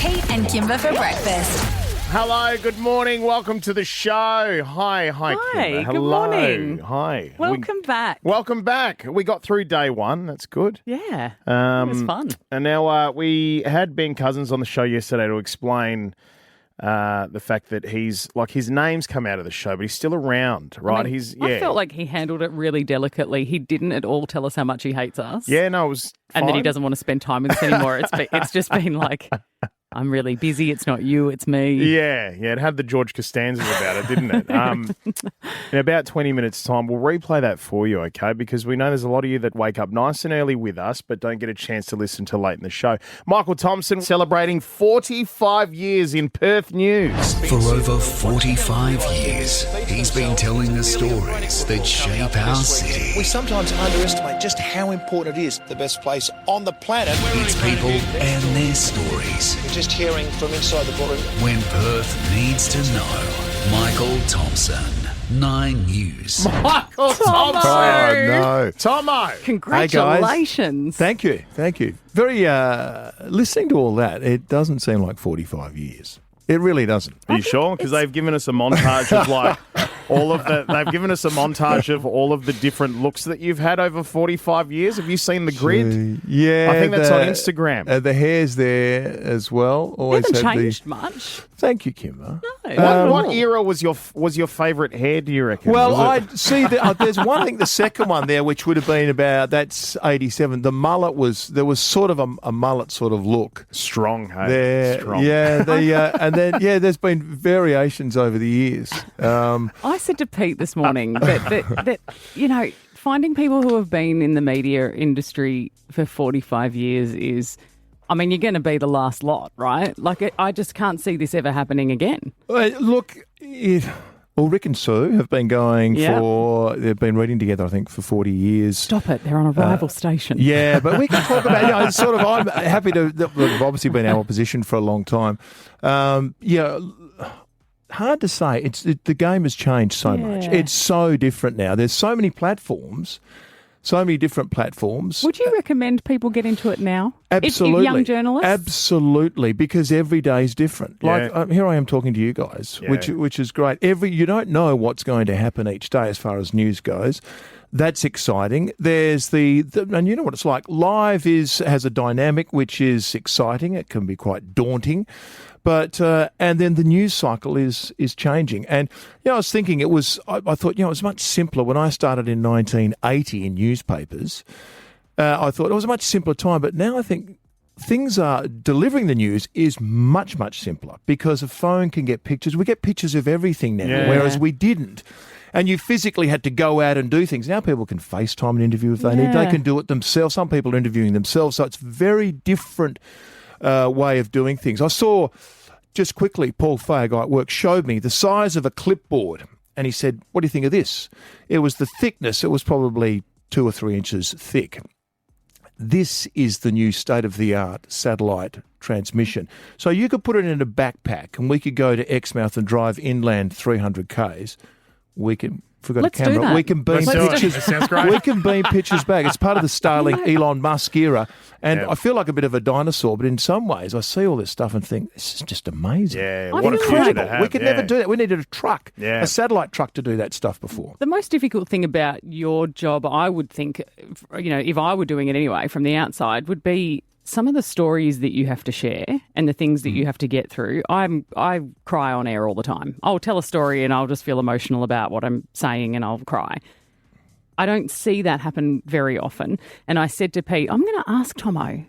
Pete and Kimber for breakfast. Hello, good morning. Welcome to the show. Hi, Kimber. Good morning. Hi. Welcome back. Welcome back. We got through day one. That's good. Yeah, it was fun. And now we had Ben Cousins on the show yesterday to explain the fact that his name's come out of the show, but he's still around, right? I felt like he handled it really delicately. He didn't at all tell us how much he hates us. Yeah, no, it was fine. And that he doesn't want to spend time with us anymore. It's just been like, I'm really busy. It's not you, it's me. Yeah, it had the George Costanzas about it, didn't it? In about 20 minutes' time, we'll replay that for you, okay? Because we know there's a lot of you that wake up nice and early with us, but don't get a chance to listen till late in the show. Michael Thompson celebrating 45 years in Perth news. For over 45 years, he's been telling the stories that shape our city. We sometimes underestimate just how important it is. The best place on the planet. It's people and their stories. We're just hearing from inside the boardroom. When Perth needs to know. Michael Thompson, 9 News. Michael Thompson! Oh, no. Tomo! Congratulations. Thank you. Very, listening to all that, it doesn't seem like 45 years. It really doesn't. Are you sure? Because they've given us a montage of they've given us a montage of all of the different looks that you've had over 45 years. Have you seen the grid? Yeah. I think that's on Instagram. The hair's there as well. Always Hasn't had changed much. Thank you, Kimber. No. What era was your favourite hair, do you reckon? Well, Was I see. There's one thing. The second one there, which would have been that's 87. The mullet there was sort of a mullet sort of look. Strong, hey? There, Strong. yeah. And then there's been variations over the years. I said to Pete this morning that finding people who have been in the media industry for 45 years is, I mean, you're going to be the last lot, right? Like, I just can't see this ever happening again. Look, Rick and Sue have been going they've been reading together, I think, for 40 years. Stop it. They're on a rival station. Yeah, but we can talk about, I'm happy we've obviously been in our position for a long time. Hard to say. The game has changed so much. It's so different now. There's so many platforms, so many different platforms. Would you recommend people get into it now? Absolutely. If young journalists? Absolutely, because every day is different. Yeah. Like here I am talking to you guys, which is great. You don't know what's going to happen each day as far as news goes. That's exciting. There's and you know what it's like. Live has a dynamic which is exciting. It can be quite daunting. But and then the news cycle is changing. And I was thinking I thought it was much simpler when I started in 1980 in newspapers. I thought it was a much simpler time, but now I think delivering the news is much, much simpler because a phone can get pictures. We get pictures of everything now, whereas we didn't. And you physically had to go out and do things. Now people can FaceTime an interview if they need. They can do it themselves. Some people are interviewing themselves. So it's very different way of doing things. I saw, just quickly, Paul Fay, a guy at work, showed me the size of a clipboard. And he said, what do you think of this? It was the thickness. It was probably 2 or 3 inches thick. This is the new state-of-the-art satellite transmission. So you could put it in a backpack and we could go to Exmouth and drive inland 300 Ks. We can... Forgot Let's a camera. do that. We can beam pictures. Sounds great. We can beam pictures back. It's part of the Starlink Elon Musk era. And I feel like a bit of a dinosaur, but in some ways I see all this stuff and think, this is just amazing. Yeah, what a future to have. We could never do that. We needed a truck, a satellite truck to do that stuff before. The most difficult thing about your job, I would think, if I were doing it anyway from the outside, would be some of the stories that you have to share and the things that you have to get through. I cry on air all the time. I'll tell a story and I'll just feel emotional about what I'm saying and I'll cry. I don't see that happen very often. And I said to Pete, I'm going to ask Tomo,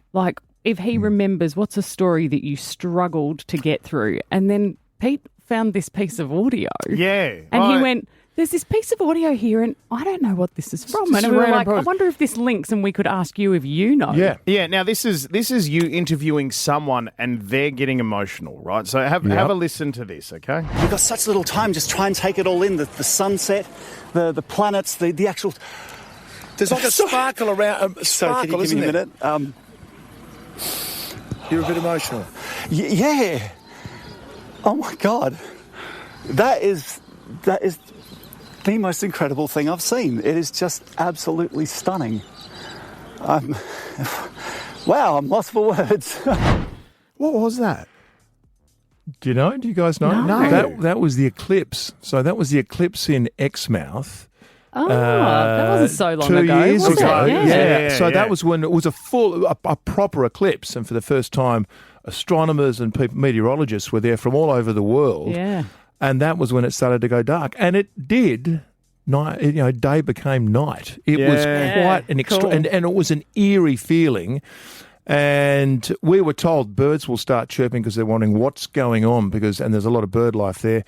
if he remembers what's a story that you struggled to get through. And then Pete found this piece of audio. Yeah. And he went, there's this piece of audio here and I don't know what this is from. And we were like, I wonder if this links and we could ask you if you know. Yeah. Yeah, now this is you interviewing someone and they're getting emotional, right? So have a listen to this, okay? We've got such little time, just try and take it all in. The sunset, the planets, the actual... There's like a sparkle around. Sorry, can you give me a minute? You're a bit emotional. Yeah. Oh my God. That is the most incredible thing I've seen. It is just absolutely stunning. Wow, I'm lost for words. What was that? Do you know? Do you guys know? No. That was the eclipse. So that was the eclipse in Exmouth. Oh, that wasn't so long 2 ago. years was ago. it? Yeah. So yeah. that was when it was a proper eclipse, and for the first time, astronomers and meteorologists were there from all over the world. Yeah. And that was when it started to go dark, and it did. Night, day became night. It was quite an cool. and it was an eerie feeling. And we were told birds will start chirping because they're wondering what's going on and there's a lot of bird life there.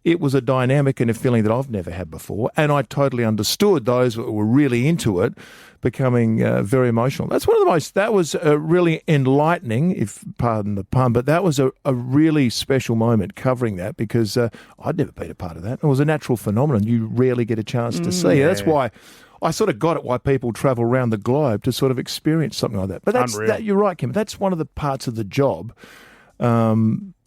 It was a dynamic and a feeling that I've never had before, and I totally understood those that were really into it becoming very emotional. That was really enlightening, if pardon the pun, but that was a really special moment covering that because I'd never been a part of that. It was a natural phenomenon you rarely get a chance to see. That's why I sort of got it why people travel around the globe to sort of experience something like that. But you're right, Kim. That's one of the parts of the job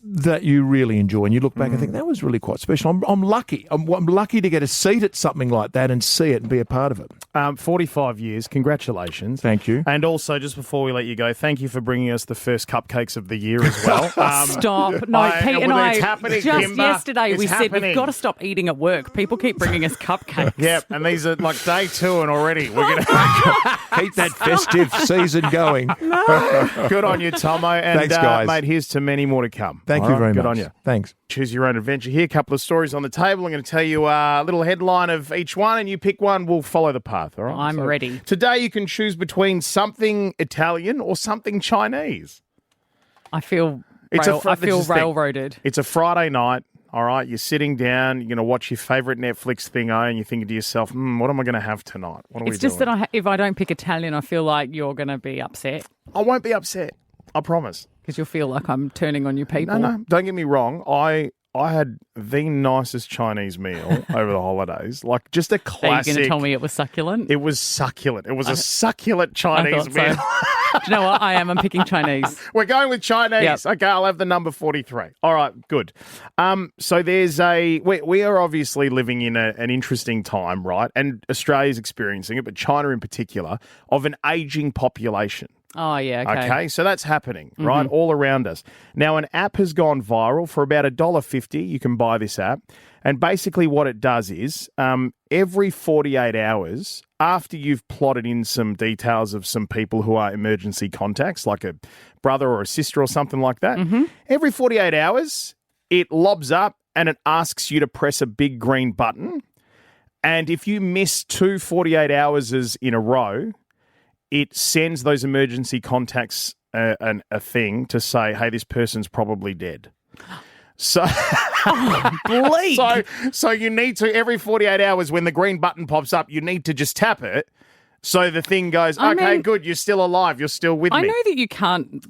that you really enjoy, and you look back and think that was really quite special. I'm lucky. I'm lucky to get a seat at something like that and see it and be a part of it. 45 years. Congratulations. Thank you. And also, just before we let you go, thank you for bringing us the first cupcakes of the year as well. Stop. No, Pete and I, it's happening, just Kimber. yesterday It's we said happening. we've got to stop eating at work. People keep bringing us cupcakes. Yep, and these are like day 2 and already we're going to Keep that festive season going. good on you, Tomo. And, Thanks, guys. mate, here's to many more to come. Thank All you right? very Good much. on you. Thanks. Choose your own adventure here. A couple of stories on the table. I'm going to tell you a little headline of each one, and you pick one. We'll follow the path, all right? I'm ready. Today you can choose between something Italian or something Chinese. I feel This is the thing. railroaded. It's a Friday night, all right? You're sitting down, you're going to watch your favourite Netflix thing, and you're thinking to yourself, what am I going to have tonight? What are we It's just doing? that if I don't pick Italian, I feel like you're going to be upset I won't be upset. I promise. because you'll feel like I'm turning on you people. No, don't get me wrong. I had the nicest Chinese meal over the holidays. Like just a Are you classic. going to tell me it was succulent? It was succulent. It was a succulent Chinese thought so. meal. Do you know what? I'm picking Chinese. We're going with Chinese. Yep. Okay, I'll have the number 43. All right, good. So there's we are obviously living in an interesting time, right? And Australia's experiencing it, but China in particular, of an aging population. Oh, yeah, Okay, so that's happening, right, all around us. Now, an app has gone viral for about $1.50. You can buy this app. And basically what it does is every 48 hours, after you've plotted in some details of some people who are emergency contacts, like a brother or a sister or something like that, every 48 hours, it lobs up and it asks you to press a big green button. And if you miss 2 48 hours in a row, it sends those emergency contacts a thing to say, hey, this person's probably dead. So, Bleak. so you need to, every 48 hours when the green button pops up, you need to just tap it. So the thing goes, okay, good, you're still alive, you're still with me. I know that you can't,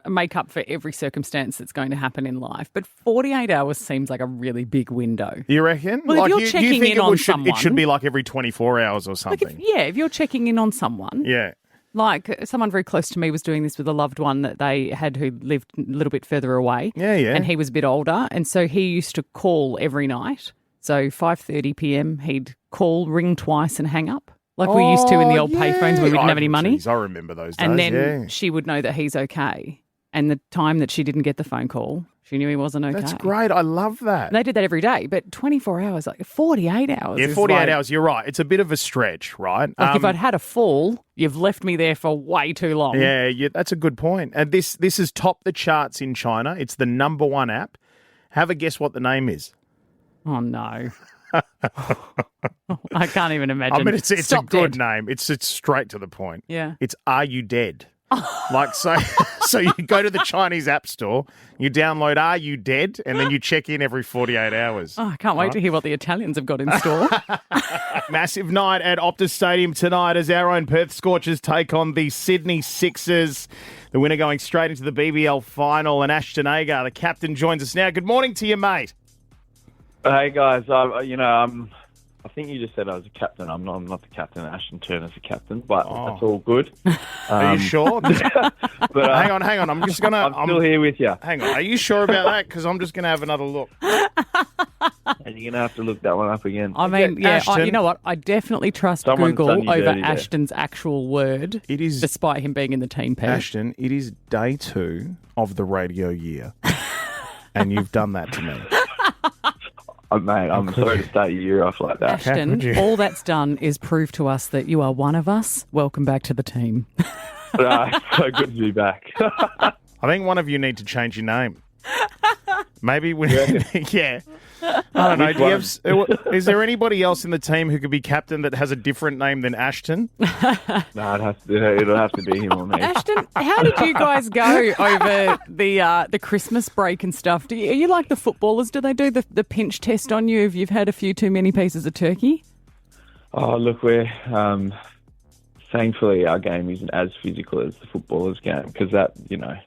make up for every circumstance that's going to happen in life, but 48 hours seems like a really big window. You reckon? Well, if you're checking think in on it someone, should be like every 24 hours or something. If you're checking in on someone, Yeah. like someone very close to me was doing this with a loved one that they had who lived a little bit further away. Yeah. And he was a bit older, and so he used to call every night. So 5:30 p.m. he'd call, ring twice, and hang up. Like we used to in the old payphones when we didn't have any money. Geez, I remember those days. And then she would know that he's okay. And the time that she didn't get the phone call, she knew he wasn't okay. That's great. I love that. And they did that every day, but 24 hours, like 48 hours. Yeah, is 48 like, hours. You're right. It's a bit of a stretch, right? Like if I'd had a fall, you've left me there for way too long. Yeah, that's a good point. And this has topped the charts in China. It's the number 1 app. Have a guess what the name is. Oh, no. I can't even imagine. I mean, it's a Stop good dead. name. It's straight to the point. Yeah. It's Are You Dead? Like, so you go to the Chinese app store, you download Are You Dead? And then you check in every 48 hours. Oh, I can't wait to hear what the Italians have got in store. Massive night at Optus Stadium tonight as our own Perth Scorchers take on the Sydney Sixers. The winner going straight into the BBL final. And Ashton Agar, the captain, joins us now. Good morning to you, mate. Hey guys, I think you just said I was a captain. I'm not the captain. Ashton Turner's the captain, but that's all good. Are you sure? But hang on. I'm just gonna. I'm still here with you, Hang on. Are you sure about that? Because I'm just gonna have another look. and you're gonna have to look that one up again. I mean, Yeah, Ashton. you know what? I definitely trust Someone's done Google you over dirty there. Ashton's actual word, It is despite him being in the team, Pete. Ashton. It is day 2 of the radio year. and you've done that to me. Mate, I'm sorry to start your year off like that. Ashton, all that's done is prove to us that you are one of us. Welcome back to the team. So good to be back. I think one of you need to change your name. Maybe we, yeah. I don't know. Is there anybody else in the team who could be captain that has a different name than Ashton? No, it'll have to be him or me. Ashton, how did you guys go over the Christmas break and stuff? Are you like the footballers? Do they do the pinch test on you if you've had a few too many pieces of turkey? Oh, look, we're thankfully our game isn't as physical as the footballers' game because that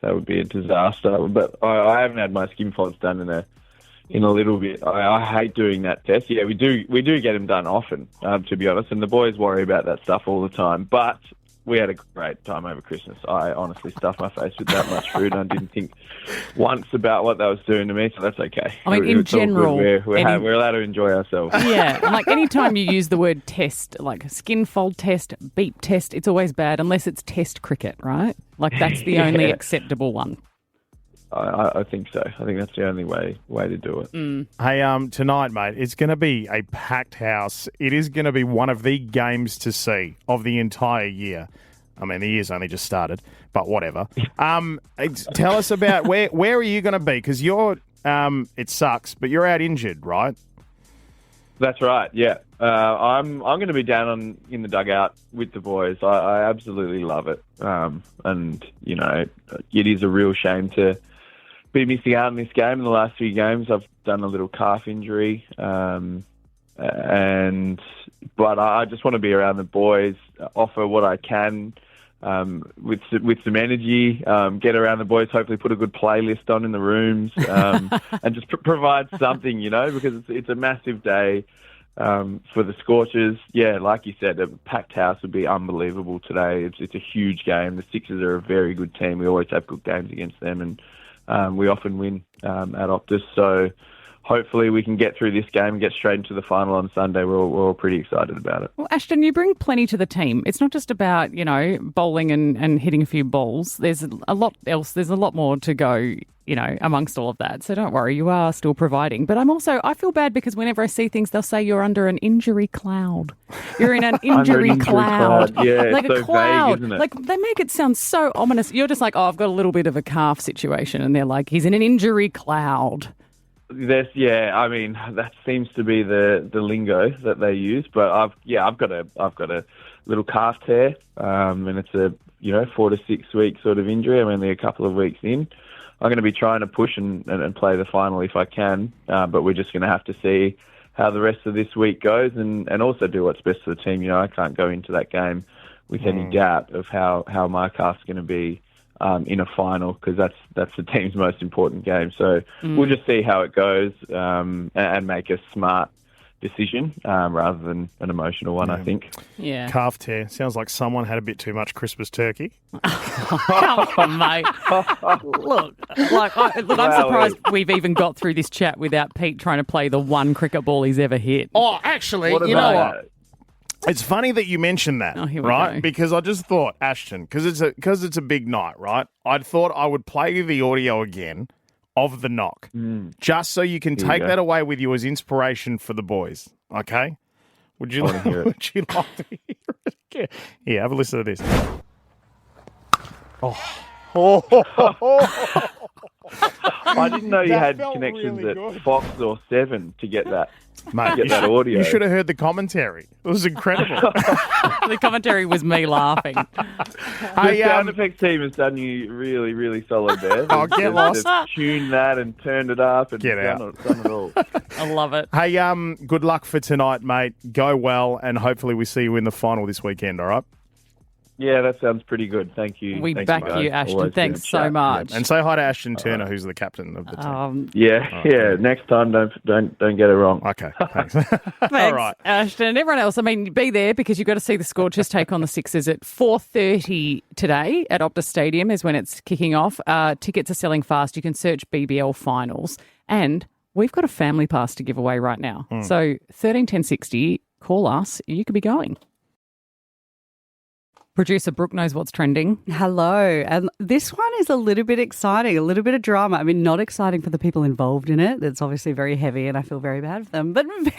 would be a disaster. But I haven't had my skin folds done in a little bit. I hate doing that test. Yeah, we do get them done often, to be honest, and the boys worry about that stuff all the time. But we had a great time over Christmas. I honestly stuffed my face with that much food, and I didn't think once about what that was doing to me, so that's okay. I mean, in general, we're allowed to enjoy ourselves. Yeah, and like anytime you use the word test, like skin fold test, beep test, it's always bad unless it's test cricket, right? Like that's the only acceptable one. I think so. I think that's the only way to do it. Hey, tonight, mate, it's going to be a packed house. It is going to be one of the games to see of the entire year. I mean, the year's only just started, but whatever. Tell us about where are you going to be? Because you're, it sucks, but you're out injured, right? That's right. Yeah, I'm going to be down in the dugout with the boys. I absolutely love it, and it is a real shame to be missing out on this game. In the last few games, I've done a little calf injury, but I just want to be around the boys, offer what I can with some energy, get around the boys, hopefully put a good playlist on in the rooms, and just provide something, because it's a massive day for the Scorchers. Yeah, like you said, a packed house would be unbelievable today. It's a huge game. The Sixers are a very good team. We always have good games against them, and we often win at Optus. So hopefully we can get through this game and get straight into the final on Sunday. We're all pretty excited about it. Well, Ashton, you bring plenty to the team. It's not just about, bowling and hitting a few balls. There's a lot else. There's a lot more to go, amongst all of that. So don't worry, you are still providing. But I feel bad because whenever I see things, they'll say you're under an injury cloud. You're in an injury cloud. Yeah, like it's a cloud. Vague, isn't it? Like they make it sound so ominous. You're just like, I've got a little bit of a calf situation. And they're like, he's in an injury cloud. I mean, that seems to be the lingo that they use. But I've got a little calf tear, and it's a 4 to 6 week sort of injury. I'm only a couple of weeks in. I'm going to be trying to push and play the final if I can, but we're just going to have to see how the rest of this week goes and also do what's best for the team. I can't go into that game with any doubt of how my calf's going to be in a final, because that's the team's most important game. So we'll just see how it goes and make a smart decision rather than an emotional one, I think. Yeah. Calf tear. Sounds like someone had a bit too much Christmas turkey. Come on, mate. Look, I'm surprised we've even got through this chat without Pete trying to play the one cricket ball he's ever hit. Oh, actually, you know what? It's funny that you mentioned that, right? Go. Because I just thought, Ashton, because it's a big night, right? I thought I would play you the audio again of the knock, just so you can take that away with you as inspiration for the boys. Okay? Would you like to hear it? Yeah, have a listen to this. I didn't know you had connections really at Fox or 7 to get that. Mate, get that audio. You should have heard the commentary. It was incredible. The commentary was me laughing. The sound effects team has done you really, really solid there. Get lost. They've tuned that and turned it up and Get out. done it all. I love it. Hey, good luck for tonight, mate. Go well, and hopefully we see you in the final this weekend, all right? Yeah, that sounds pretty good. Thank you. We Thanks, back guys. you, Ashton. Always Thanks good so chat. much. And say hi to Ashton Turner, who's the captain of the team. Yeah. Next time, don't get it wrong. Okay, thanks. Thanks, all right, Ashton. And everyone else, be there because you've got to see the Scorchers take on the Sixers at 4:30 today at Optus Stadium is when it's kicking off. Tickets are selling fast. You can search BBL Finals. And we've got a family pass to give away right now. So 13 10 60, call us. You could be going. Producer Brooke knows what's trending. Hello. And this one is a little bit exciting, a little bit of drama. I mean, not exciting for the people involved in it. It's obviously very heavy and I feel very bad for them, but very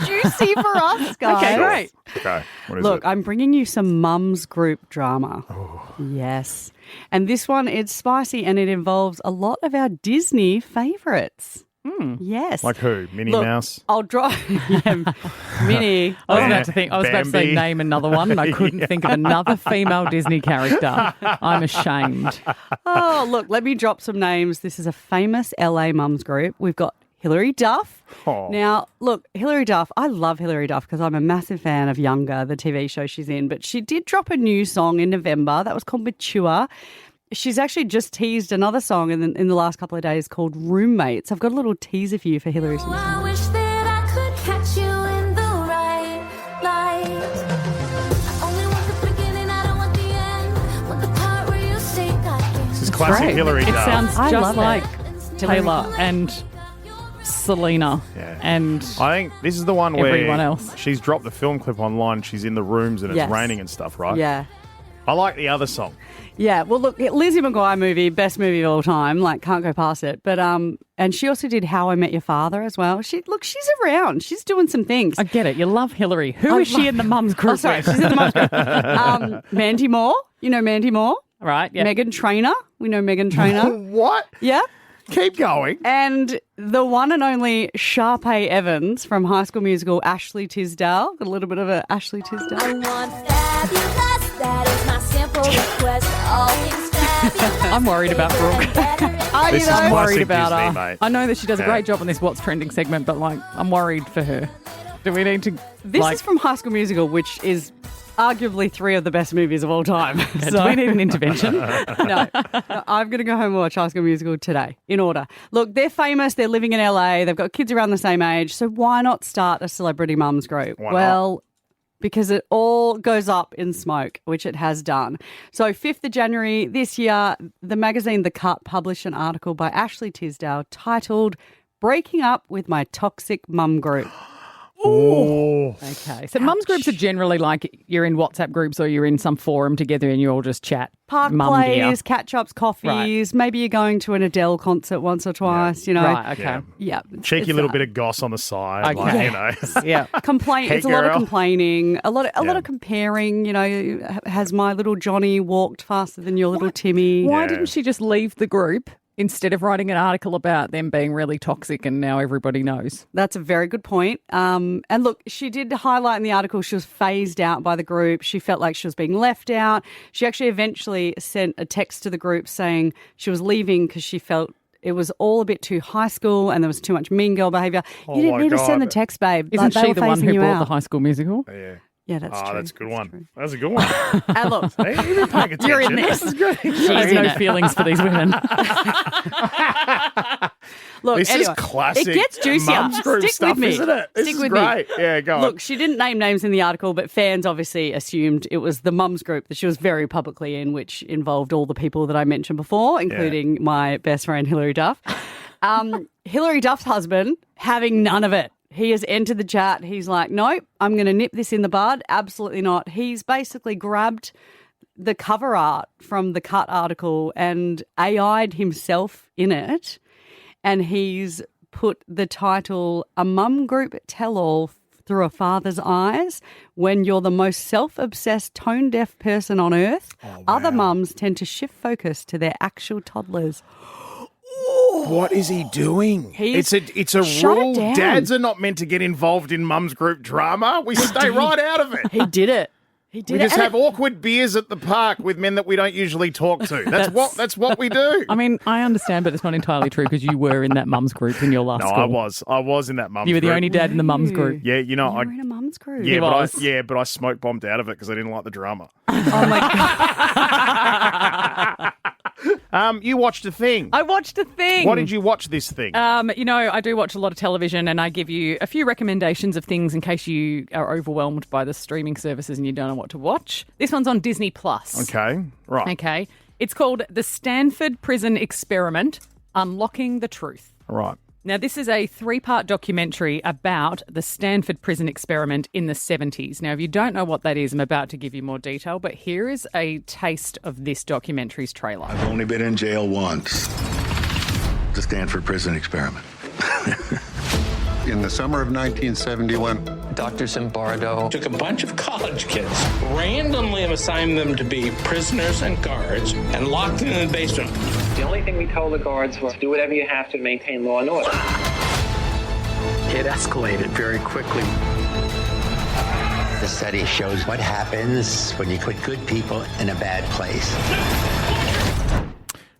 juicy for us, guys. Okay, great. Okay. What is Look, it? I'm bringing you some mums group drama. Oh. Yes. And this one, it's spicy and it involves a lot of our Disney favourites. Yes. Like who? Minnie Look, Mouse? I'll draw Minnie. I was about to say name another one and I couldn't think of another female Disney character. I'm ashamed. Oh, look, let me drop some names. This is a famous LA mums group. We've got Hilary Duff. Oh. Now, look, Hilary Duff, I love Hilary Duff because I'm a massive fan of Younger, the TV show she's in, but she did drop a new song in November that was called Mature. She's actually just teased another song in the last couple of days called Roommates. I've got a little teaser for you for Hilary. I wish that I could catch you in the right light. I only want the beginning, I don't want the end. Want the part where you say God. This is classic Great. Hilary It Duff. sounds I just love like it. Taylor and Selena and I think this is the one where everyone else. she's dropped the film clip online. She's in the rooms and it's Yes. raining and stuff, right? Yeah. I like the other song. Yeah, well, look, Lizzie McGuire movie, best movie of all time, like can't go past it. But and she also did How I Met Your Father as well. She's around. She's doing some things. I get it. You love Hillary. Who is she in the mums group? Oh, sorry, with? she's in the mums group. Mandy Moore, you know Mandy Moore, Right. Yeah. Megan Trainor, we know Megan Trainor. What? Yeah, Keep going. and the one and only Sharpay Evans from High School Musical, Ashley Tisdale. Got a little bit of a Ashley Tisdale. I want fabulous, that is my simple request. All things fabulous. I'm worried about Brooke. This is I'm classic worried about Disney, her. mate. I know that she does a Yeah. great job on this What's Trending segment, but like I'm worried for her. Do we need to? This is from High School Musical, which is arguably 3 of the best movies of all time. Do we need an intervention? No, I'm going to go home and watch High School Musical today, in order. Look, they're famous. They're living in LA. They've got kids around the same age. So why not start a celebrity mums group? Why not? Well, because it all goes up in smoke, which it has done. So 5th of January this year, the magazine The Cut published an article by Ashley Tisdale titled Breaking Up with My Toxic Mum Group. Oh. Okay. So mums groups are generally like you're in WhatsApp groups or you're in some forum together and you all just chat. Park mum gear. plays, catch-ups, coffees. Maybe you're going to an Adele concert once or twice, you know. Right. Okay. Yeah. Yeah. Cheeky It's, little bit of goss on the side. Okay. Like, you know. Yeah. Complain. Hey, It's a lot of girl. complaining, a lot Yeah. of comparing. You know, has my little Johnny walked faster than your little Timmy? Why Yeah. didn't she just leave the group instead of writing an article about them being really toxic and now everybody knows? That's a very good point. And look, she did highlight in the article she was phased out by the group. She felt like she was being left out. She actually eventually sent a text to the group saying she was leaving because she felt it was all a bit too high school and there was too much mean girl behaviour. Oh You didn't my need to send the God. text, babe. Isn't Like, they she were the one phasing who you brought out. the High School Musical? Yeah. Yeah, that's true. That's a good That's one. true. That's a good one. And look, Hey, you've been paying attention. You're in this. This is good. I have no feelings for these women. look, This anyway, is classic It gets juicier. mums group Stick stuff, with me. isn't it? This Stick is with great. me. Yeah, go on. Look, she didn't name names in the article, but fans obviously assumed it was the mums group that she was very publicly in, which involved all the people that I mentioned before, including my best friend Hilary Duff. Hilary Duff's husband having none of it. He has entered the chat. He's like, nope, I'm going to nip this in the bud. Absolutely not. He's basically grabbed the cover art from the Cut article and AI'd himself in it. And he's put the title, A Mum Group Tell-All Through a Father's Eyes. When you're the most self-obsessed, tone-deaf person on earth, other mums tend to shift focus to their actual toddlers. What is he doing? He's- It's a Shut it rule. down. Dads are not meant to get involved in mums group drama. We stay right out of it. He did it. He did We it. just And have awkward beers at the park with men that we don't usually talk to. That's what we do. I mean, I understand, but it's not entirely true because you were in that mums group in your last No, school. I was in that mums You were group. the only dad in the mums group. Yeah, you know, You were in a mum's group. yeah, He but was. I smoke bombed out of it because I didn't like the drama. Oh my God. You watched a thing. I watched a thing. What did you watch this thing? You know, I do watch a lot of television and I give you a few recommendations of things in case you are overwhelmed by the streaming services and you don't know what to watch. This one's on Disney Plus. Okay, right. Okay. It's called The Stanford Prison Experiment, Unlocking the Truth. Right. Now, this is a 3-part documentary about the Stanford prison experiment in the 70s. Now, if you don't know what that is, I'm about to give you more detail, but here is a taste of this documentary's trailer. I've only been in jail once. The Stanford prison experiment. In the summer of 1971, Dr. Zimbardo took a bunch of college kids, randomly assigned them to be prisoners and guards, and locked them in the basement. The only thing we told the guards was do whatever you have to maintain law and order. It escalated very quickly. The study shows what happens when you put good people in a bad place.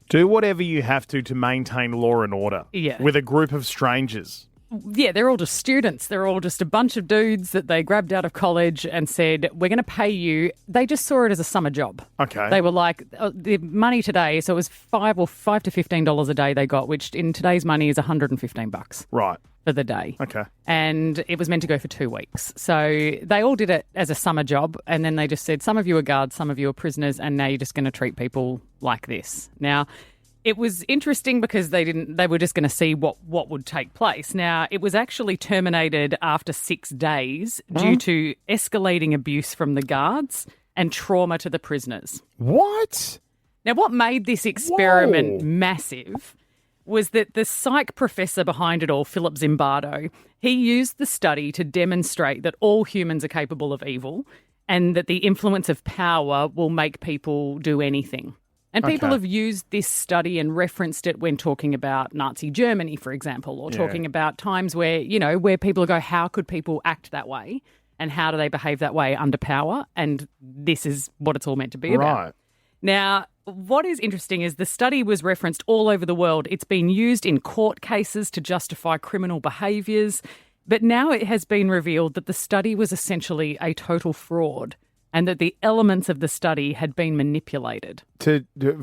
Do whatever you have to maintain law and order. Yeah. With a group of strangers. Yeah, they're all just students. They're all just a bunch of dudes that they grabbed out of college and said, we're going to pay you. They just saw it as a summer job. Okay. They were like, the money today, so it was $5 to $15 a day they got, which in today's money is $115. Right. For the day. Okay. And it was meant to go for 2 weeks. So they all did it as a summer job, and then they just said, some of you are guards, some of you are prisoners, and now you're just going to treat people like this. Now, it was interesting because they were just going to see what would take place. Now, it was actually terminated after 6 days due to escalating abuse from the guards and trauma to the prisoners. What? Now, what made this experiment massive was that the psych professor behind it all, Philip Zimbardo, he used the study to demonstrate that all humans are capable of evil and that the influence of power will make people do anything. And people have used this study and referenced it when talking about Nazi Germany, for example, or talking about times where, where people go, how could people act that way? And how do they behave that way under power? And this is what it's all meant to be about. Right. Now, what is interesting is the study was referenced all over the world. It's been used in court cases to justify criminal behaviours. But now it has been revealed that the study was essentially a total fraud and that the elements of the study had been manipulated.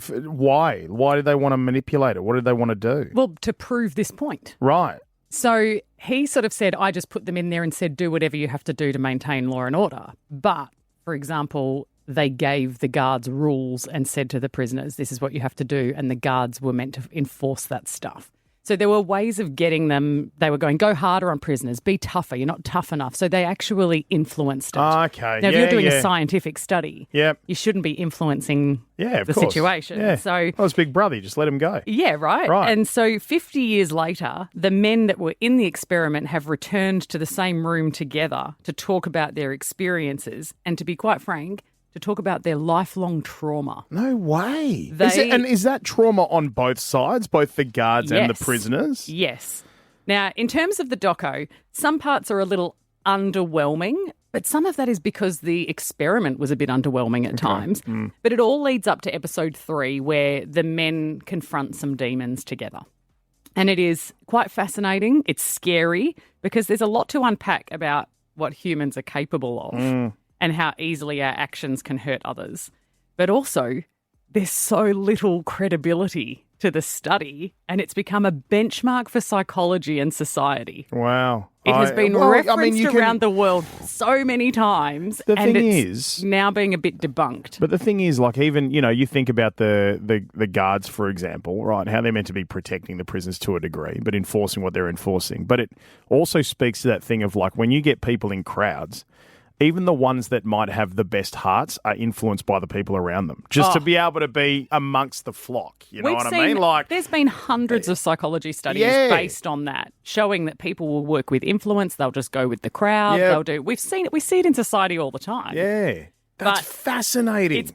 Why? Why did they want to manipulate it? What did they want to do? Well, to prove this point. Right. So he sort of said, I just put them in there and said, do whatever you have to do to maintain law and order. But, for example, they gave the guards rules and said to the prisoners, this is what you have to do. And the guards were meant to enforce that stuff. So there were ways of getting them. They were going, go harder on prisoners, be tougher. You're not tough enough. So they actually influenced it. Okay. Now, if you're doing a scientific study, you shouldn't be influencing the course. situation. Yeah. So, well, it's Big Brother. You just let him go. Yeah, right. Right. And so 50 years later, the men that were in the experiment have returned to the same room together to talk about their experiences and, to be quite frank, to talk about their lifelong trauma. No way. Is that trauma on both sides, both the guards and the prisoners? Yes. Now, in terms of the doco, some parts are a little underwhelming, but some of that is because the experiment was a bit underwhelming at times. But it all leads up to episode 3, where the men confront some demons together. And it is quite fascinating. It's scary because there's a lot to unpack about what humans are capable of. And how easily our actions can hurt others. But also, there's so little credibility to the study, and it's become a benchmark for psychology and society. Wow. It has been referenced around the world so many times, and it's now being a bit debunked. But the thing is, like, even, you think about the guards, for example, right, how they're meant to be protecting the prisoners to a degree, but enforcing what they're enforcing. But it also speaks to that thing of, like, when you get people in crowds, even the ones that might have the best hearts are influenced by the people around them. Just to be able to be amongst the flock. You know what I mean? Like, there's been hundreds of psychology studies based on that, showing that people will work with influence. They'll just go with the crowd. We see it in society all the time. Yeah. That's fascinating.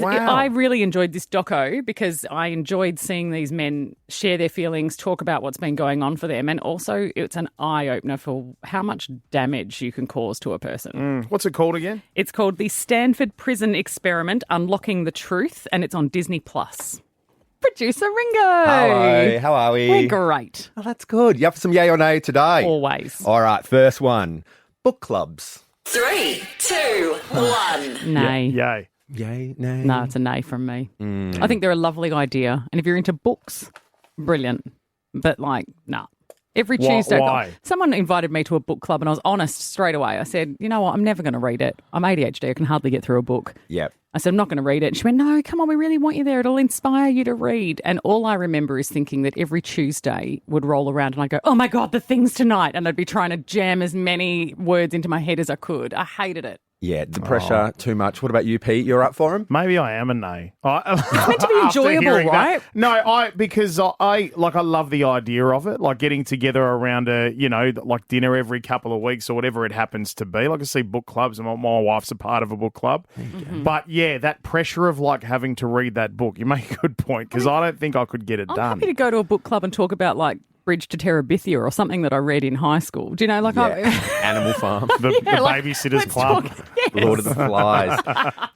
I really enjoyed this doco because I enjoyed seeing these men share their feelings, talk about what's been going on for them, and also it's an eye-opener for how much damage you can cause to a person. What's it called again? It's called The Stanford Prison Experiment, Unlocking the Truth, and it's on Disney+. Producer Ringo. Hello, how are we? We're great. Oh, that's good. You up for some yay or nay today? Always. All right, first one. Book clubs. 3, 2, 1. Nay. Yay. Yay, nay. No, it's a nay from me. I think they're a lovely idea. And if you're into books, brilliant. But, nah. Every Tuesday. Why? Someone invited me to a book club and I was honest straight away. I said, you know what, I'm never going to read it. I'm ADHD. I can hardly get through a book. Yep. I said, I'm not going to read it. And she went, no, come on, we really want you there. It'll inspire you to read. And all I remember is thinking that every Tuesday would roll around and I'd go, oh my God, the things tonight. And I'd be trying to jam as many words into my head as I could. I hated it. Yeah, the pressure, too much. What about you, Pete? You're up for him? Maybe I am a nay. It's meant to be enjoyable, right? No, because I love the idea of it, like getting together around like dinner every couple of weeks or whatever it happens to be. Like I see book clubs, and my wife's a part of a book club. Mm-hmm. But yeah, that pressure of like having to read that book, you make a good point because I don't think I could get it I'm done. happy to go to a book club and talk about like Bridge to Terabithia or something that I read in high school. Do you know, like Animal Farm. The Babysitter's Club. Lord of the Flies.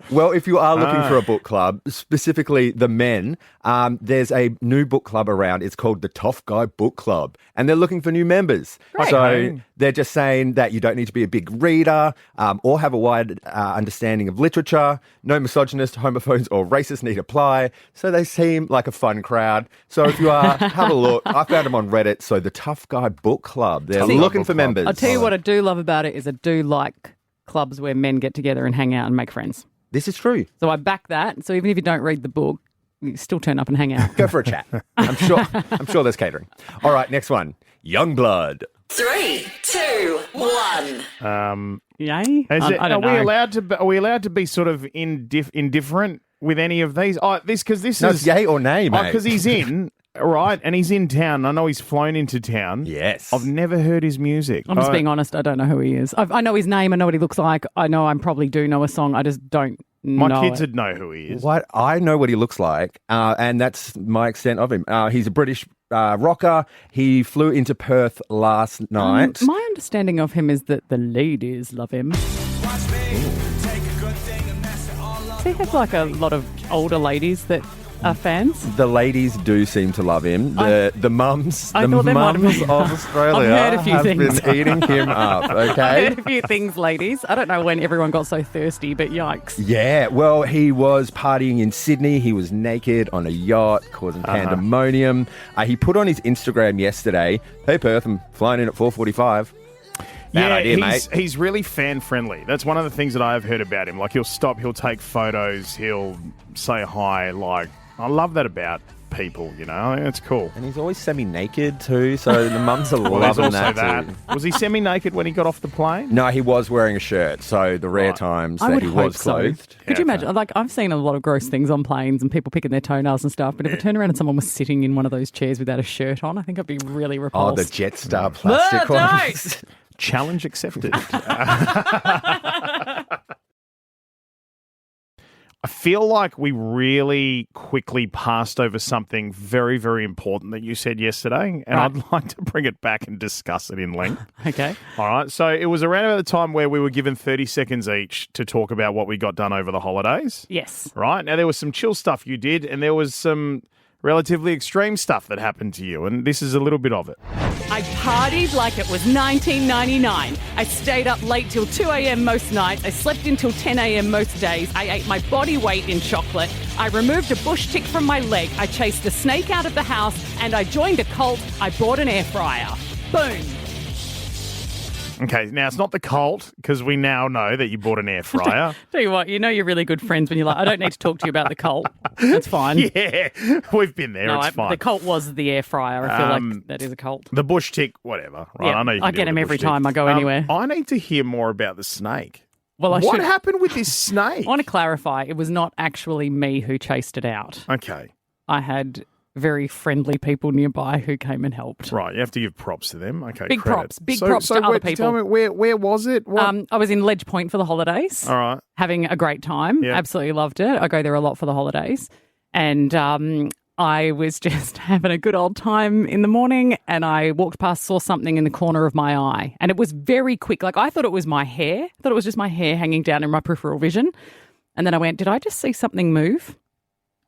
Well, if you are looking for a book club, specifically the men, there's a new book club around. It's called the Tough Guy Book Club, and they're looking for new members. Great. So they're just saying that you don't need to be a big reader or have a wide understanding of literature. No misogynist, homophobes, or racists need apply. So they seem like a fun crowd. So if you are, have a look. I found them on Reddit. So the Tough Guy Book Club. They're looking for members. I'll tell you what I do love about it is I do like clubs where men get together and hang out and make friends. This is true. So I back that. So even if you don't read the book, you still turn up and hang out. Go for a chat. I'm sure there's catering. All right, next one. Youngblood. 3, 2, 1. Yay? I don't know. Are we allowed to be sort of indifferent with any of these? This is it's yay or nay, mate. Because he's in. Right, and he's in town. I know he's flown into town. Yes. I've never heard his music. I'm just being honest. I don't know who he is. I know his name. I know what he looks like. I know I probably do know a song. I just don't know My kids it. would know who he is. What? I know what he looks like, and that's my extent of him. He's a British rocker. He flew into Perth last night. My understanding of him is that the ladies love him. Does he have like a lot of older ladies that are fans? The ladies do seem to love him. The mums, I the thought they might have mums been- of Australia I've heard a few have things. been eating him up. I Okay. heard a few things, ladies. I don't know when everyone got so thirsty, but yikes. Yeah, well, he was partying in Sydney. He was naked on a yacht, causing pandemonium. He put on his Instagram yesterday, "Hey Perth, I'm flying in at 4:45." Bad idea, mate. He's really fan friendly. That's one of the things that I've heard about him. Like he'll stop, he'll take photos, he'll say hi. Like I love that about people. You know, I think it's cool. And he's always semi-naked too, so the mums are Well, there's loving also that too. Was he semi-naked when he got off the plane? No, he was wearing a shirt, so the rare times I that would he hope was so. clothed. Could you imagine? Like, I've seen a lot of gross things on planes and people picking their toenails and stuff, but if I turned around and someone was sitting in one of those chairs without a shirt on, I think I'd be really Oh, repulsed. the Jetstar plastic No, don't! ones. Challenge accepted. I feel like we really quickly passed over something very, very important that you said yesterday, and Right. I'd like to bring it back and discuss it in length. Okay. All right. So it was around about the time where we were given 30 seconds each to talk about what we got done over the holidays. Yes. Right. Now, there was some chill stuff you did, and there was some relatively extreme stuff that happened to you, and this is a little bit of it. I partied like it was 1999. I stayed up late till 2 a.m. most nights. I slept until 10 a.m. most days. I ate my body weight in chocolate. I removed a bush tick from my leg. I chased a snake out of the house, and I joined a cult. I bought an air fryer. Boom. Okay, now it's not the cult, because we now know that you bought an air fryer. Tell you what, you know you're really good friends when you're like, I don't need to talk to you about the cult. That's fine. Yeah, we've been there. No, it's fine. the cult was the air fryer. I feel like that is a cult. The bush tick, whatever. Right? Yeah, I know you can I deal get with him the every bush tick. time I go anywhere. I need to hear more about the snake. Well, I What should. happened with this snake? I want to clarify, it was not actually me who chased it out. Okay. I had very friendly people nearby who came and helped. Right, you have to give props to them. Okay, Big credit. props, big props to other people. Tell me, where was it? What? I was in Ledge Point for the holidays. All right. Having a great time. Yeah. Absolutely loved it. I go there a lot for the holidays. And I was just having a good old time in the morning, and I walked past, saw something in the corner of my eye. And it was very quick. Like, I thought it was my hair. I thought it was just my hair hanging down in my peripheral vision. And then I went, did I just see something move?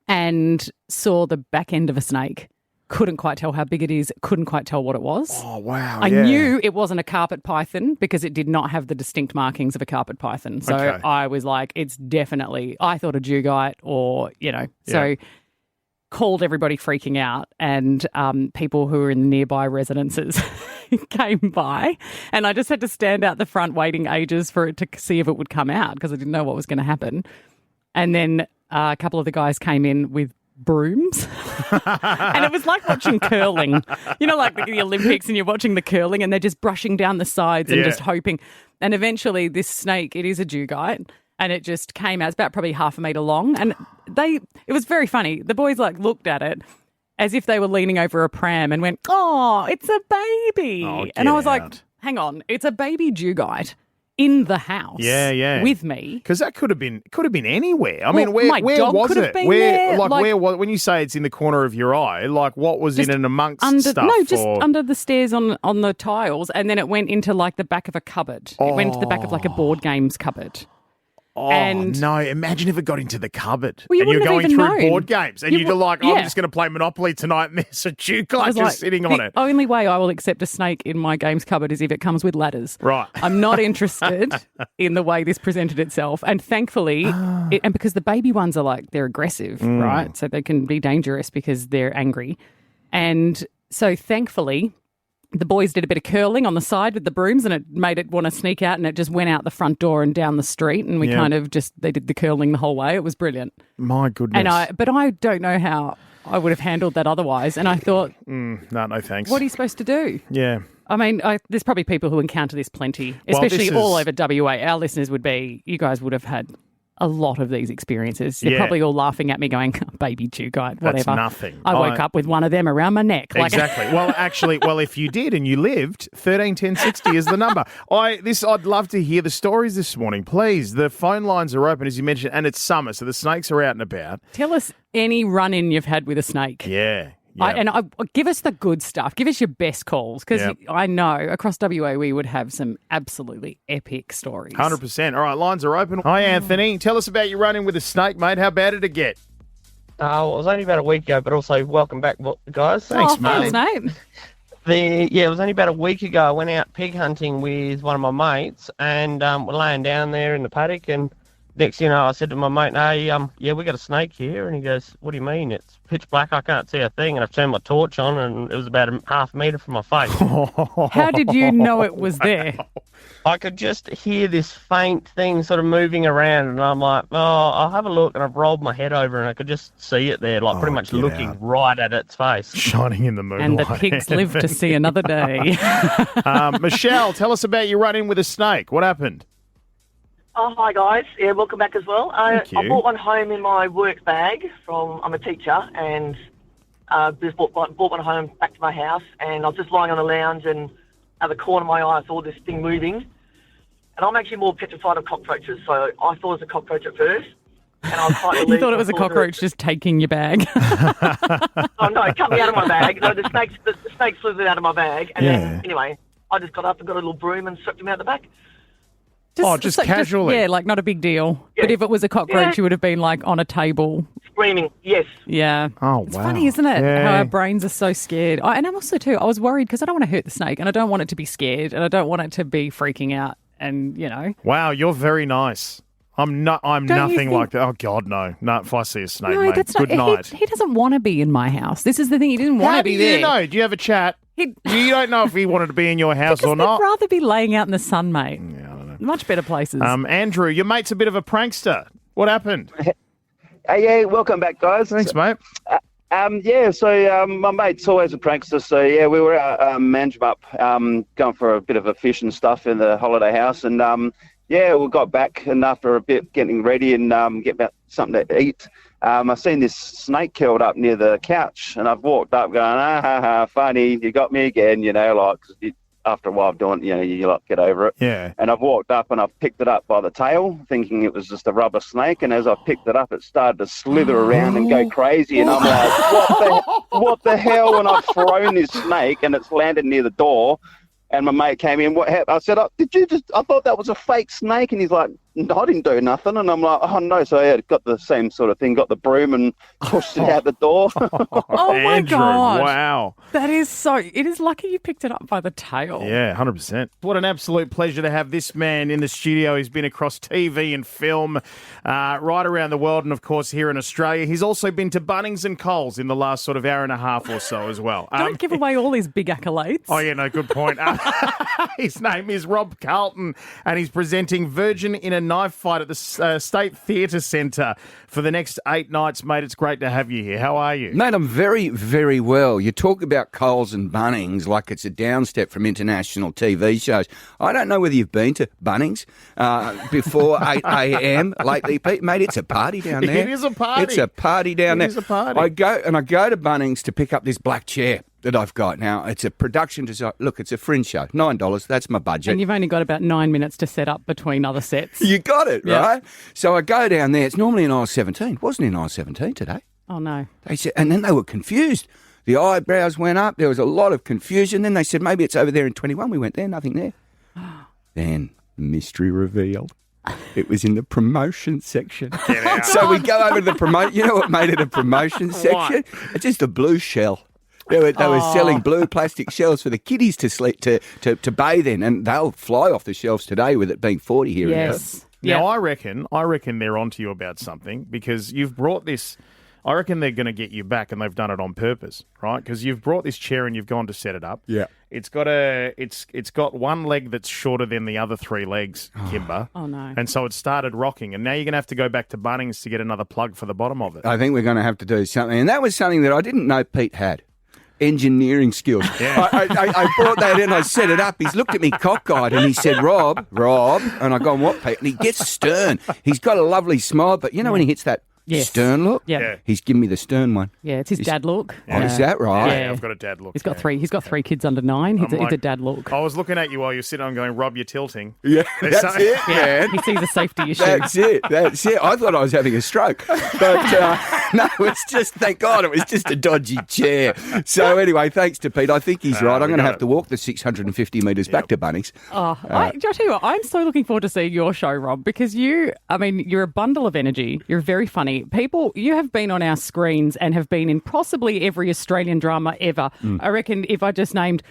And saw the back end of a snake. Couldn't quite tell how big it is. Couldn't quite tell what it was. Oh, wow. I yeah. knew it wasn't a carpet python because it did not have the distinct markings of a carpet python. So Okay. I was like, it's definitely, I thought a dugite or, you know. So called everybody freaking out, and people who were in the nearby residences came by, and I just had to stand out the front waiting ages for it to see if it would come out because I didn't know what was going to happen. And then a couple of the guys came in with brooms and it was like watching curling, like the Olympics, and you're watching the curling and they're just brushing down the sides and just hoping. And eventually this snake, it is a dugite, and it just came out. It's about probably half a metre long, and it was very funny. The boys looked at it as if they were leaning over a pram and went, "Oh, it's a baby." And I was like, hang on, it's a baby dugite in the house with me. Because that could have been anywhere. I mean, where dog was could have it? been Where there. where was, when you say it's in the corner of your eye, what was in and amongst stuff? No, just under the stairs on the tiles, and then it went into the back of a cupboard. It went into the back of a board games cupboard. Oh, and no. Imagine if it got into the cupboard Well, you and you're wouldn't have going even through known. board games and you're like, yeah. I'm just going to play Monopoly tonight and there's a dugite just sitting on it. The only way I will accept a snake in my games cupboard is if it comes with ladders. Right. I'm not interested in the way this presented itself. And thankfully, and because the baby ones are they're aggressive, right? So they can be dangerous because they're angry. And so thankfully, the boys did a bit of curling on the side with the brooms and it made it want to sneak out, and it just went out the front door and down the street, and we they did the curling the whole way. It was brilliant. My goodness. But I don't know how I would have handled that otherwise. And I thought, no thanks. What are you supposed to do? Yeah. I mean, there's probably people who encounter this plenty, especially all over WA. Our listeners you guys would have had a lot of these experiences. They're probably all laughing at me going, baby dugite, whatever. That's nothing. I woke up with one of them around my neck. Exactly. Well, if you did and you lived, 13 10 60 is the number. I'd love to hear the stories this morning, please. The phone lines are open, as you mentioned, and it's summer, so the snakes are out and about. Tell us any run-in you've had with a snake. Yeah. Give us the good stuff. Give us your best calls, because I know across WA we would have some absolutely epic stories. 100%. All right, lines are open. Hi, Anthony. Tell us about your run-in with a snake, mate. How bad did it get? Well, it was only about a week ago, but also welcome back, guys. Thanks, mate. Thanks, mate. It was only about a week ago. I went out pig hunting with one of my mates, and we're laying down there in the paddock, and next thing you know, I said to my mate, "Hey, we got a snake here." And he goes, "What do you mean? It's pitch black. I can't see a thing." And I've turned my torch on, and it was about a half metre from my face. How did you know it was there? I could just hear this faint thing sort of moving around, and I'm like, I'll have a look. And I've rolled my head over, and I could just see it there, pretty much looking right at its face. Shining in the moonlight. And the pigs live to see another day. Michelle, tell us about your run-in with a snake. What happened? Oh, hi guys. Yeah, welcome back as well. Thank you. I bought one home in my work bag I'm a teacher, and just bought one home back to my house, and I was just lying on the lounge, and out of the corner of my eye I saw this thing moving, and I'm actually more petrified of cockroaches, so I thought it was a cockroach at first, and I was quite relieved. You thought it was a cockroach just taking your bag? Oh no, it cut me out of my bag. No, the snake slithered out of my bag, and then anyway, I just got up and got a little broom and swept him out the back. Just casually. Not a big deal. Yeah. But if it was a cockroach, you would have been on a table. Screaming, yes. Yeah. Oh, wow. It's funny, isn't it? Yeah. How our brains are so scared. And I'm also, too, I was worried because I don't want to hurt the snake, and I don't want it to be scared, and I don't want it to be freaking out, and, Wow, you're very nice. I'm nothing like that. Oh, God, no. No, if I see a snake, No, mate, that's good night. He doesn't want to be in my house. This is the thing. He didn't want to be there. How do you know? Do you have a chat? You don't know if he wanted to be in your house or not. I'd rather be laying out in the sun, mate. Yeah, I don't know. Much better places. Andrew, your mate's a bit of a prankster. What happened? Yeah, welcome back, guys. Thanks, mate. So my mate's always a prankster. So, we were out Manjimup, going for a bit of a fish and stuff in the holiday house. And, we got back, and after a bit getting ready and get about something to eat, I seen this snake curled up near the couch, and I've walked up going, funny, you got me again, after a while of doing it, you get over it. Yeah. And I've walked up and I've picked it up by the tail, thinking it was just a rubber snake. And as I picked it up, it started to slither around and go crazy. And I'm like, what the hell? And I've thrown this snake, and it's landed near the door. And my mate came in. What happened? I said, I thought that was a fake snake. And he's like, I didn't do nothing. And I'm like, oh, no. So I got the same sort of thing, got the broom and pushed it out the door. Oh, my Andrew, God. wow. That is so... It is lucky you picked it up by the tail. Yeah, 100%. What an absolute pleasure to have this man in the studio. He's been across TV and film right around the world and, of course, here in Australia. He's also been to Bunnings and Coles in the last sort of hour and a half or so as well. Don't give away all his big accolades. Oh, yeah, no, good point. His name is Rob Carlton, and he's presenting Virgin in a Knife Fight at the State Theatre Centre for the next 8 nights. Mate, it's great to have you here. How are you? Mate, I'm very, very well. You talk about Coles and Bunnings like it's a downstep from international TV shows. I don't know whether you've been to Bunnings before 8 a.m. lately, Pete. Mate, it's a party down there. It is a party. It's a party down there. It is a party. I go to Bunnings to pick up this black chair that I've got. Now, it's a production design. Look, it's a Fringe show. $9, that's my budget. And you've only got about 9 minutes to set up between other sets. You got it, Yeah. right? So I go down there. It's normally in aisle 17. It wasn't in aisle 17 today. Oh, no. They said, and then they were confused. The eyebrows went up. There was a lot of confusion. Then they said, maybe it's over there in 21. We went there, nothing there. Then mystery revealed. It was in the promotion section. So we go over to the promotion. You know what made it a promotion section? It's just a blue shell. They were selling blue plastic shells for the kiddies to sleep to bathe in, and they'll fly off the shelves today with it being 40 here. Yes. Now, I reckon they're onto you about something because you've brought this. I reckon they're going to get you back, and they've done it on purpose, right? Because you've brought this chair and you've gone to set it up. Yeah. It's got one leg that's shorter than the other 3 legs, Kimber. Oh, no. And so it started rocking, and now you're going to have to go back to Bunnings to get another plug for the bottom of it. I think we're going to have to do something, and that was something that I didn't know Pete had. Engineering skills. Yeah. I brought that in, I set it up. He's looked at me cockeyed and he said, Rob, and I go, what, Pete? And he gets stern. He's got a lovely smile, but you know when he hits that stern look? Yeah. He's given me the stern one. Yeah, it's his dad look. Oh, is that right? Yeah, I've got a dad look. He's got three kids under 9. He's a dad look. I was looking at you while you're sitting on going, Rob, you're tilting. Yeah, that's it, man. He sees a safety issue. That's it. I thought I was having a stroke. But no, it's just, thank God, it was just a dodgy chair. So anyway, thanks to Pete. I think he's right. I'm going to have to walk the 650 metres back to Bunnings. Oh, I tell you what, I'm so looking forward to seeing your show, Rob, because you're a bundle of energy. You're very funny. You have been on our screens and have been in possibly every Australian drama ever. I reckon if I just named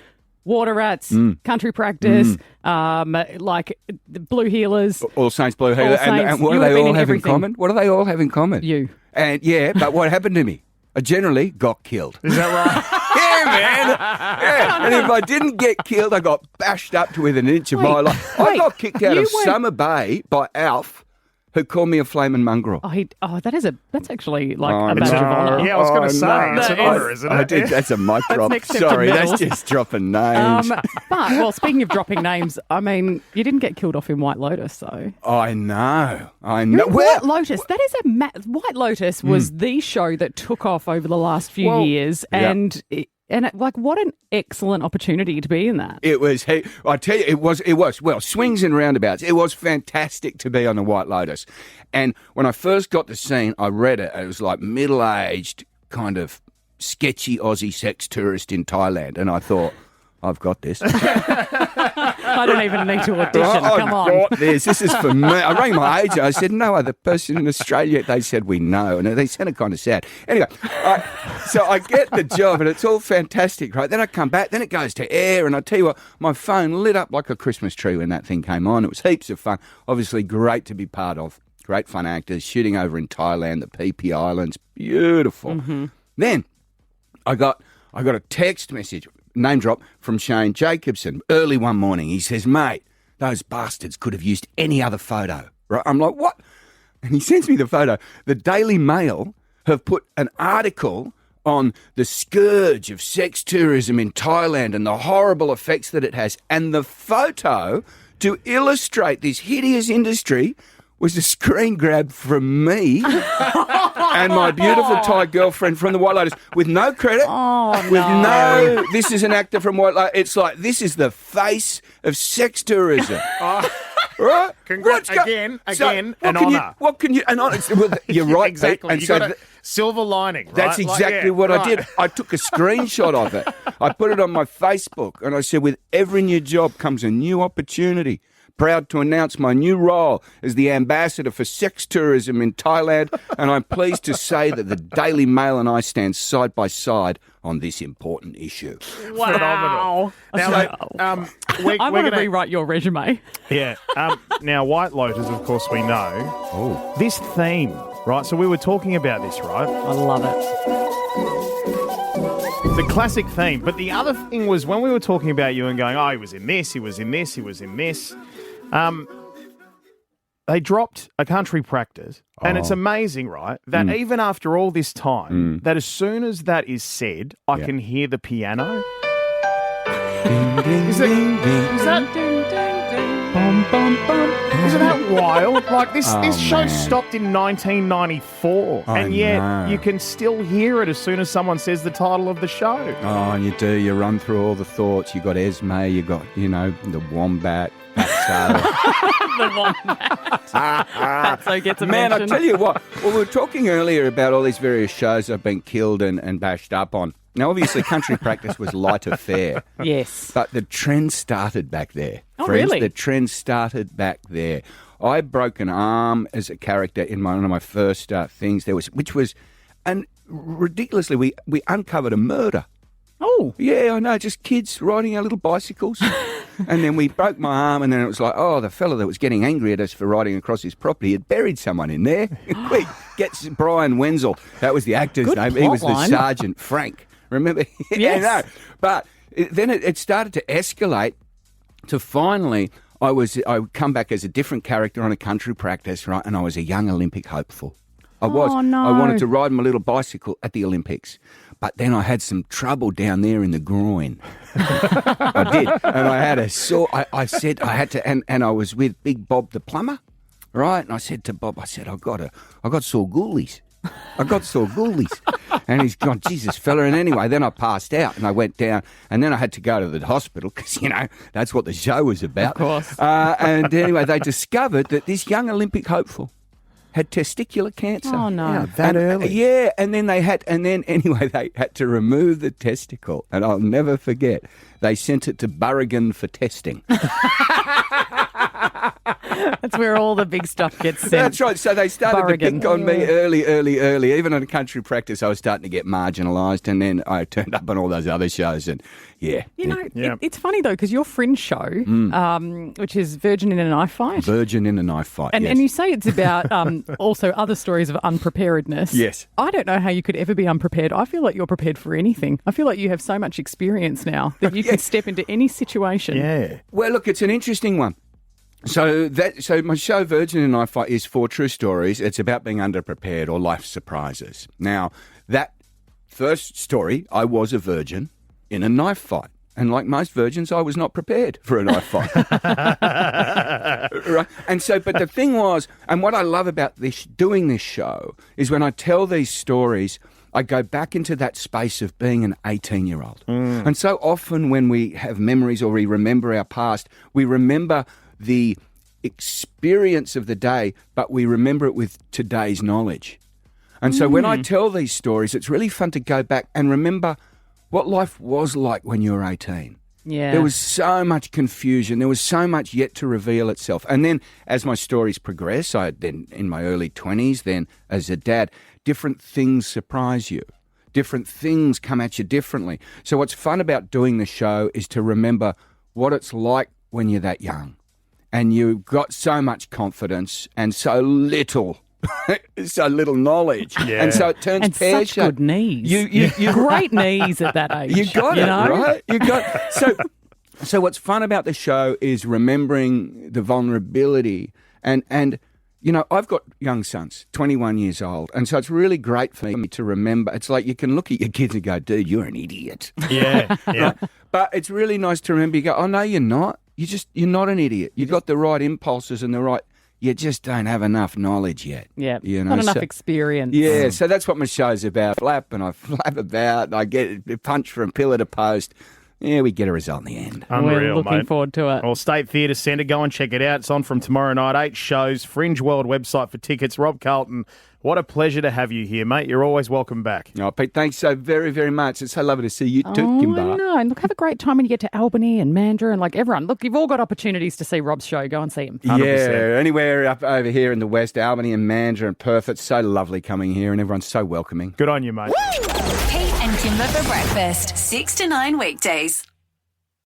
Water Rats, Country Practice, like the Blue Healers. All Saints Blue Healers. And what do they all have in common? What do they all have in common? You. And yeah, but what happened to me? I generally got killed. Is that right? Yeah, man. Yeah. And if I didn't get killed, I got bashed up to within an inch of my life. I got kicked out of Summer Bay by Alf, who called me a flaming mongrel. That's actually like a badge of honour. Yeah, I was going to say, it's an honour, isn't it? That's a mic drop. next step to Sorry, medal. that's just dropping names. But speaking of dropping names, you didn't get killed off in White Lotus, though. I know. White Lotus, that is White Lotus was the show that took off over the last few years, and what an excellent opportunity to be in that. It was. I tell you, it was. Well, swings and roundabouts. It was fantastic to be on the White Lotus. And when I first got the scene, I read it. It was like middle-aged, kind of sketchy Aussie sex tourist in Thailand, and I thought, I've got this. I don't even need to audition. Come on. I've got this. This is for me. I rang my agent. I said, no other person in Australia. They said, we know. And they sounded kind of sad. Anyway, so I get the job and it's all fantastic, right? Then I come back. Then it goes to air. And I tell you what, my phone lit up like a Christmas tree when that thing came on. It was heaps of fun. Obviously, great to be part of. Great fun actors. Shooting over in Thailand, the PP Islands. Beautiful. Mm-hmm. Then I got a text message, name drop, from Shane Jacobson early one morning. He says, mate, those bastards could have used any other photo. Right? I'm like, what? And he sends me the photo. The Daily Mail have put an article on the scourge of sex tourism in Thailand and the horrible effects that it has. And the photo to illustrate this hideous industry was a screen grab from me and my beautiful Thai girlfriend from the White Lotus with no credit. This is an actor from White Lotus. It's like, this is the face of sex tourism. Right? Congrats again, an honour. What can you, an honour? Well, you're right, exactly. Pete. And silver lining, right? That's exactly what I did. I took a screenshot of it. I put it on my Facebook and I said, with every new job comes a new opportunity. Proud to announce my new role as the ambassador for sex tourism in Thailand, and I'm pleased to say that the Daily Mail and I stand side by side on this important issue. Wow. Now, I want to rewrite your resume. Yeah. Now, White Lotus, of course, we know. This theme, right? So we were talking about this, right? I love it. It's a classic theme. But the other thing was when we were talking about you and going, he was in this, he was in this, he was in this. They dropped a country practice. And it's amazing, right, that even after all this time, that as soon as that is said, I can hear the piano. Isn't that wild? Like this show stopped in 1994, and yet you can still hear it as soon as someone says the title of the show. Oh, and you do. You run through all the thoughts. You got Esme. You got the wombat. The wombat. That so gets a Man, I mention. tell you what. Well, we were talking earlier about all these various shows that have been killed and bashed up on. Now, obviously, country practice was lighter fare. Yes. But the trend started back there. Oh, friends. really? The trend started back there. I broke an arm as a character in one of my first things. And ridiculously, we uncovered a murder. Oh. Yeah, I know, just kids riding our little bicycles. And then we broke my arm, and then it was like, the fella that was getting angry at us for riding across his property had buried someone in there. Quick, get Brian Wenzel. That was the actor's Good name. He was the plotline. Sergeant Frank. Remember? Yes. No. But then it started to escalate to finally I would come back as a different character on a country practice, right? And I was a young Olympic hopeful. I was. Oh, no. I wanted to ride my little bicycle at the Olympics. But then I had some trouble down there in the groin. I did. And I had a sore. I said I had to, and I was with Big Bob the plumber, right? And I said to Bob, I got sore ghoulies. I got sore ghoulies. And he's gone, Jesus, fella. And anyway, then I passed out and I went down and then I had to go to the hospital because, that's what the show was about. Of course. And anyway, they discovered that this young Olympic hopeful had testicular cancer. Oh, no. Yeah, that early. Yeah, and then they had to remove the testicle. And I'll never forget, they sent it to Burrigan for testing. That's where all the big stuff gets sent. That's right. So they started to Burrigan. pick on me early. Even on country practice, I was starting to get marginalised, and then I turned up on all those other shows, and It's funny though because your Fringe show, which is Virgin in a Knife Fight, Virgin in a Knife Fight, and yes. you say it's about also other stories of unpreparedness. Yes. I don't know how you could ever be unprepared. I feel like you're prepared for anything. I feel like you have so much experience now that you can step into any situation. Yeah. Well, look, it's an interesting one. So my show Virgin in a Knife Fight is 4 true stories. It's about being underprepared or life surprises. Now, that first story, I was a virgin in a knife fight. And like most virgins, I was not prepared for a knife fight. Right? And so, but the thing was, and what I love about doing this show is when I tell these stories, I go back into that space of being an 18-year-old. And so often when we have memories or we remember our past, we remember the experience of the day, but we remember it with today's knowledge. And so when I tell these stories, it's really fun to go back and remember what life was like when you were 18. Yeah. There was so much confusion. There was so much yet to reveal itself. And then as my stories progress, then in my early 20s, then as a dad, different things surprise you. Different things come at you differently. So what's fun about doing the show is to remember what it's like when you're that young. And you've got so much confidence and so little knowledge. Yeah. And so it turns And pear-shaped. such good knees. You Great knees at that age. You got it, know? right? You got So what's fun about the show is remembering the vulnerability and I've got young sons, 21 years old, and so it's really great for me to remember. It's like you can look at your kids and go, dude, you're an idiot. Yeah, yeah. Right? But it's really nice to remember. You go, oh, no, you're not. You're not an idiot. You've got the right impulses and you just don't have enough knowledge yet. Yeah, you know? not enough experience. Yeah, so that's what my show's about. I flap about, and I get punched from pillar to post. Yeah, we get a result in the end. Unreal, We're looking mate. forward to it. Well, State Theatre Centre, go and check it out. It's on from tomorrow night. 8 shows, Fringe World website for tickets. Rob Carlton, what a pleasure to have you here, mate. You're always welcome back. Oh, Pete, thanks so very, very much. It's so lovely to see you too, Oh, Kimbar. I know. And look, have a great time when you get to Albany and Mandurah and everyone. Look, you've all got opportunities to see Rob's show. Go and see him. 100%. Yeah, anywhere up over here in the West, Albany and Mandurah and Perth. It's so lovely coming here and everyone's so welcoming. Good on you, mate. Pete and Kimber for breakfast, 6 to 9 weekdays.